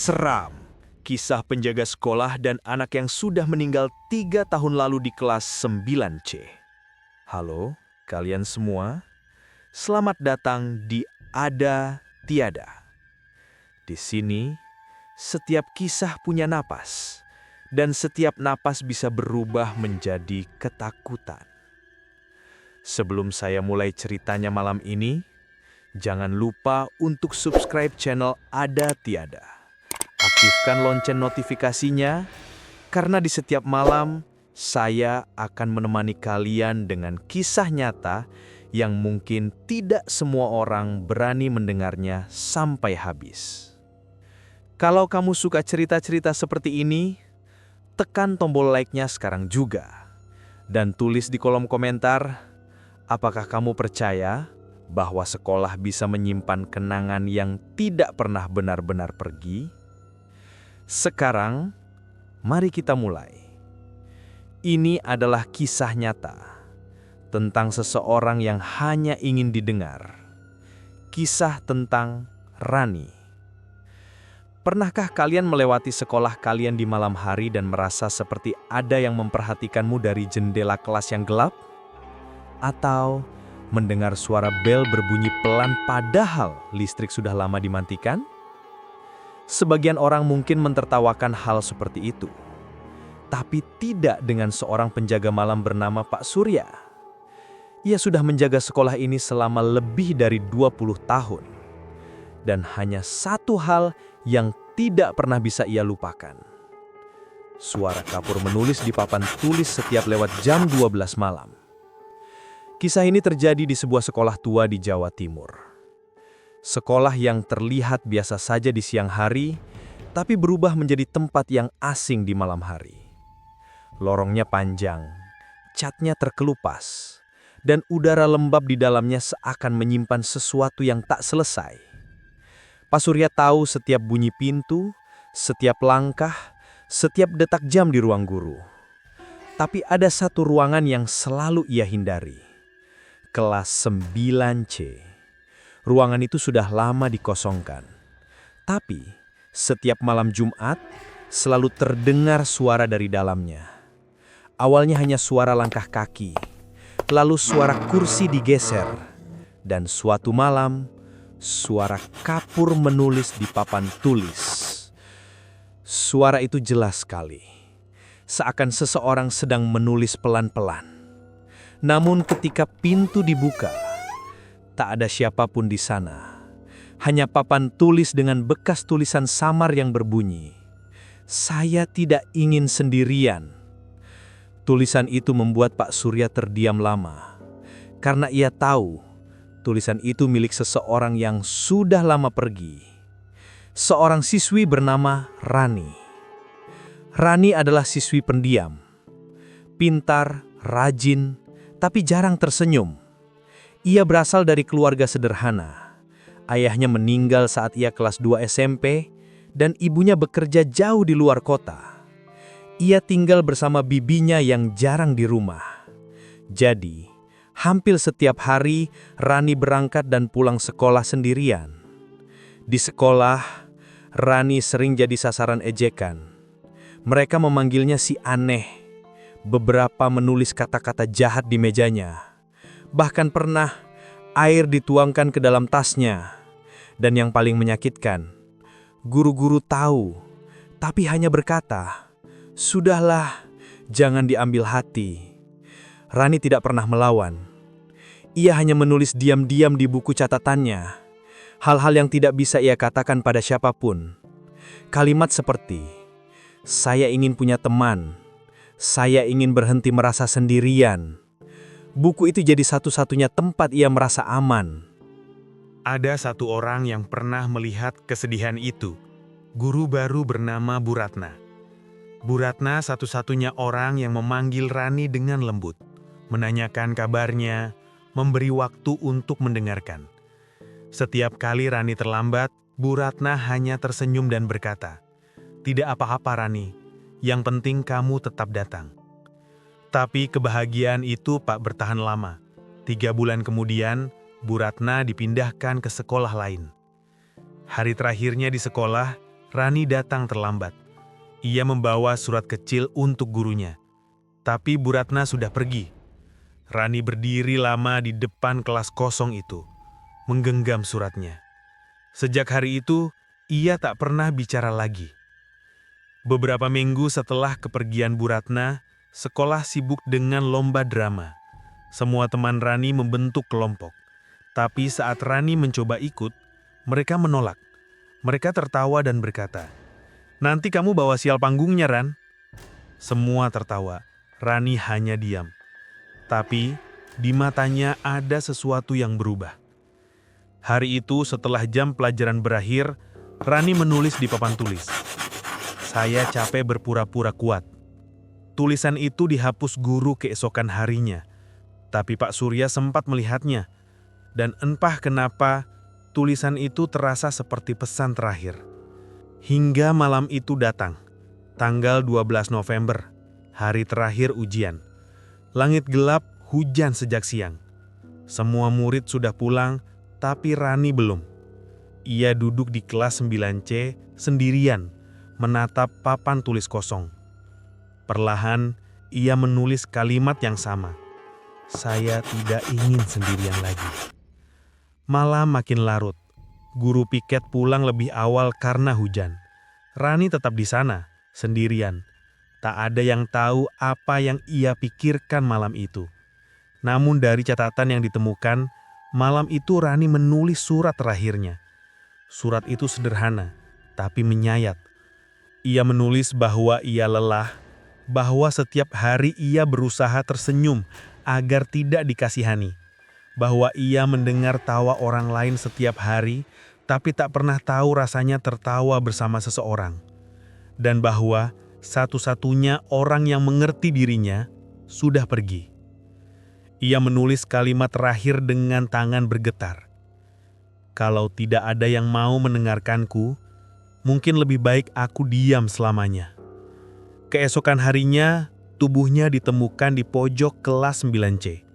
Seram. Kisah penjaga sekolah dan anak yang sudah meninggal 3 tahun lalu di kelas 9C. Halo, kalian semua. Selamat datang di Ada Tiada. Di sini, setiap kisah punya napas, dan setiap napas bisa berubah menjadi ketakutan. Sebelum saya mulai ceritanya malam ini, jangan lupa untuk subscribe channel Ada Tiada. Aktifkan lonceng notifikasinya, karena di setiap malam saya akan menemani kalian dengan kisah nyata yang mungkin tidak semua orang berani mendengarnya sampai habis. Kalau kamu suka cerita-cerita seperti ini, tekan tombol like-nya sekarang juga. Dan tulis di kolom komentar, apakah kamu percaya bahwa sekolah bisa menyimpan kenangan yang tidak pernah benar-benar pergi? Sekarang, mari kita mulai. Ini adalah kisah nyata tentang seseorang yang hanya ingin didengar. Kisah tentang Rani. Pernahkah kalian melewati sekolah kalian di malam hari dan merasa seperti ada yang memperhatikanmu dari jendela kelas yang gelap? Atau mendengar suara bel berbunyi pelan padahal listrik sudah lama dimatikan? Sebagian orang mungkin mentertawakan hal seperti itu. Tapi tidak dengan seorang penjaga malam bernama Pak Surya. Ia sudah menjaga sekolah ini selama lebih dari 20 tahun. Dan hanya satu hal yang tidak pernah bisa ia lupakan. Suara kapur menulis di papan tulis setiap lewat jam 12 malam. Kisah ini terjadi di sebuah sekolah tua di Jawa Timur. Sekolah yang terlihat biasa saja di siang hari, tapi berubah menjadi tempat yang asing di malam hari. Lorongnya panjang, catnya terkelupas, dan udara lembab di dalamnya seakan menyimpan sesuatu yang tak selesai. Pak Surya tahu setiap bunyi pintu, setiap langkah, setiap detak jam di ruang guru. Tapi ada satu ruangan yang selalu ia hindari. Kelas 9C. Ruangan itu sudah lama dikosongkan. Tapi, setiap malam Jumat, selalu terdengar suara dari dalamnya. Awalnya hanya suara langkah kaki, lalu suara kursi digeser, dan suatu malam, suara kapur menulis di papan tulis. Suara itu jelas sekali, seakan seseorang sedang menulis pelan-pelan. Namun ketika pintu dibuka, tak ada siapapun di sana. Hanya papan tulis dengan bekas tulisan samar yang berbunyi, "Saya tidak ingin sendirian." Tulisan itu membuat Pak Surya terdiam lama, karena ia tahu tulisan itu milik seseorang yang sudah lama pergi. Seorang siswi bernama Rani. Rani adalah siswi pendiam, pintar, rajin, tapi jarang tersenyum. Ia berasal dari keluarga sederhana. Ayahnya meninggal saat ia kelas 2 SMP dan ibunya bekerja jauh di luar kota. Ia tinggal bersama bibinya yang jarang di rumah. Jadi, hampir setiap hari Rani berangkat dan pulang sekolah sendirian. Di sekolah, Rani sering jadi sasaran ejekan. Mereka memanggilnya si aneh. Beberapa menulis kata-kata jahat di mejanya. Bahkan pernah air dituangkan ke dalam tasnya. Dan yang paling menyakitkan, guru-guru tahu, tapi hanya berkata, "Sudahlah, jangan diambil hati." Rani tidak pernah melawan. Ia hanya menulis diam-diam di buku catatannya, hal-hal yang tidak bisa ia katakan pada siapapun. Kalimat seperti, "Saya ingin punya teman, saya ingin berhenti merasa sendirian." Buku itu jadi satu-satunya tempat ia merasa aman. Ada satu orang yang pernah melihat kesedihan itu, guru baru bernama Bu Ratna. Bu Ratna satu-satunya orang yang memanggil Rani dengan lembut, menanyakan kabarnya, memberi waktu untuk mendengarkan. Setiap kali Rani terlambat, Bu Ratna hanya tersenyum dan berkata, "Tidak apa-apa Rani, yang penting kamu tetap datang." Tapi kebahagiaan itu tak bertahan lama. 3 bulan kemudian, Bu Ratna dipindahkan ke sekolah lain. Hari terakhirnya di sekolah, Rani datang terlambat. Ia membawa surat kecil untuk gurunya. Tapi Bu Ratna sudah pergi. Rani berdiri lama di depan kelas kosong itu, menggenggam suratnya. Sejak hari itu, ia tak pernah bicara lagi. Beberapa minggu setelah kepergian Bu Ratna, sekolah sibuk dengan lomba drama. Semua teman Rani membentuk kelompok. Tapi saat Rani mencoba ikut, mereka menolak. Mereka tertawa dan berkata, "Nanti kamu bawa sial panggungnya, Ran." Semua tertawa. Rani hanya diam. Tapi di matanya ada sesuatu yang berubah. Hari itu setelah jam pelajaran berakhir, Rani menulis di papan tulis, "Saya capek berpura-pura kuat." Tulisan itu dihapus guru keesokan harinya. Tapi Pak Surya sempat melihatnya. Dan entah kenapa, tulisan itu terasa seperti pesan terakhir. Hingga malam itu datang, tanggal 12 November, hari terakhir ujian. Langit gelap, hujan sejak siang. Semua murid sudah pulang, tapi Rani belum. Ia duduk di kelas 9C sendirian, menatap papan tulis kosong. Perlahan, ia menulis kalimat yang sama. "Saya tidak ingin sendirian lagi." Malam makin larut. Guru piket pulang lebih awal karena hujan. Rani tetap di sana, sendirian. Tak ada yang tahu apa yang ia pikirkan malam itu. Namun dari catatan yang ditemukan, malam itu Rani menulis surat terakhirnya. Surat itu sederhana, tapi menyayat. Ia menulis bahwa ia lelah, bahwa setiap hari ia berusaha tersenyum agar tidak dikasihani, bahwa ia mendengar tawa orang lain setiap hari, tapi tak pernah tahu rasanya tertawa bersama seseorang, dan bahwa satu-satunya orang yang mengerti dirinya sudah pergi. Ia menulis kalimat terakhir dengan tangan bergetar. "Kalau tidak ada yang mau mendengarkanku, mungkin lebih baik aku diam selamanya." Keesokan harinya, tubuhnya ditemukan di pojok kelas 9C.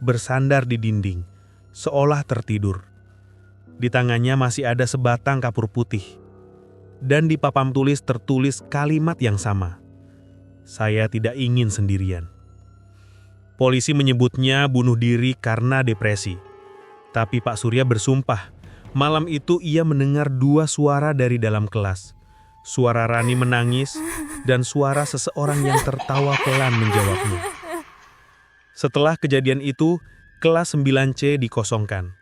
Bersandar di dinding, seolah tertidur. Di tangannya masih ada sebatang kapur putih. Dan di papan tulis tertulis kalimat yang sama. "Saya tidak ingin sendirian." Polisi menyebutnya bunuh diri karena depresi. Tapi Pak Surya bersumpah, malam itu ia mendengar dua suara dari dalam kelas. Suara Rani menangis dan suara seseorang yang tertawa pelan menjawabnya. Setelah kejadian itu, kelas 9C dikosongkan.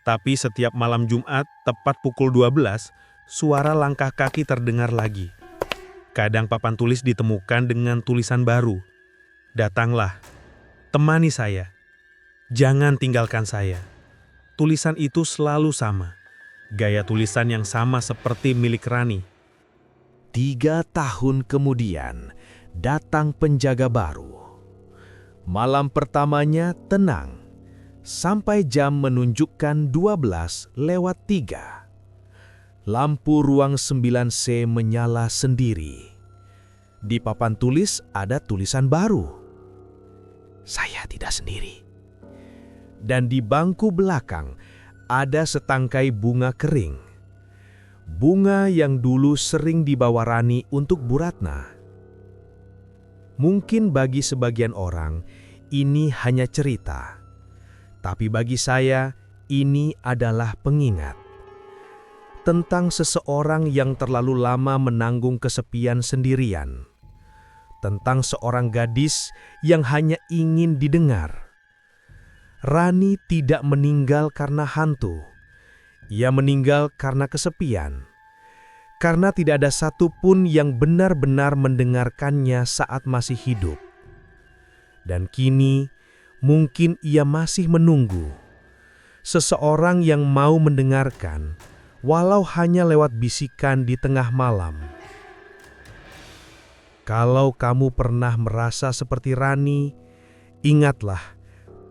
Tapi setiap malam Jumat, tepat pukul 12, suara langkah kaki terdengar lagi. Kadang papan tulis ditemukan dengan tulisan baru. "Datanglah, temani saya. Jangan tinggalkan saya." Tulisan itu selalu sama. Gaya tulisan yang sama seperti milik Rani. 3 tahun kemudian, datang penjaga baru. Malam pertamanya tenang, sampai jam menunjukkan 12:03. Lampu ruang 9C menyala sendiri. Di papan tulis ada tulisan baru. "Saya tidak sendiri." Dan di bangku belakang ada setangkai bunga kering. Bunga yang dulu sering dibawa Rani untuk Bu Ratna. Mungkin bagi sebagian orang, ini hanya cerita. Tapi bagi saya, ini adalah pengingat. Tentang seseorang yang terlalu lama menanggung kesepian sendirian. Tentang seorang gadis yang hanya ingin didengar. Rani tidak meninggal karena hantu. Ia meninggal karena kesepian. Karena tidak ada satupun yang benar-benar mendengarkannya saat masih hidup. Dan kini, mungkin ia masih menunggu. Seseorang yang mau mendengarkan, walau hanya lewat bisikan di tengah malam. Kalau kamu pernah merasa seperti Rani, ingatlah,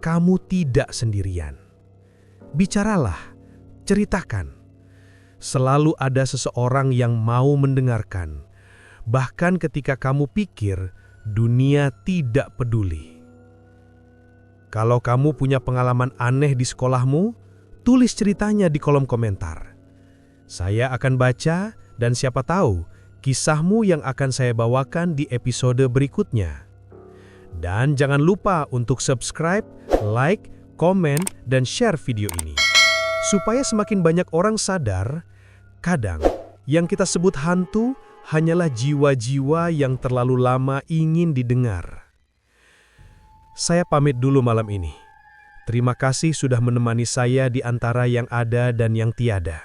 kamu tidak sendirian. Bicaralah, ceritakan. Selalu ada seseorang yang mau mendengarkan, bahkan ketika kamu pikir dunia tidak peduli. Kalau kamu punya pengalaman aneh di sekolahmu, tulis ceritanya di kolom komentar. Saya akan baca Dan siapa tahu, kisahmu yang akan saya bawakan di episode berikutnya. Dan jangan lupa untuk subscribe, like, komen, dan share video ini. Supaya semakin banyak orang sadar, kadang yang kita sebut hantu hanyalah jiwa-jiwa yang terlalu lama ingin didengar. Saya pamit dulu malam ini. Terima kasih sudah menemani saya di antara yang ada dan yang tiada.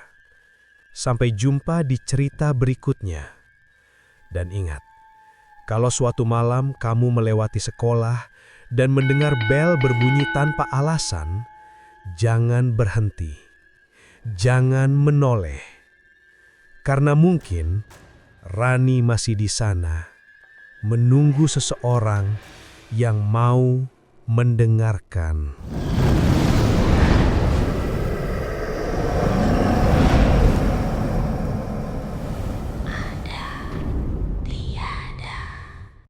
Sampai jumpa di cerita berikutnya. Dan ingat, kalau suatu malam kamu melewati sekolah dan mendengar bel berbunyi tanpa alasan, jangan berhenti. Jangan menoleh. Karena mungkin Rani masih di sana, menunggu seseorang yang mau mendengarkan.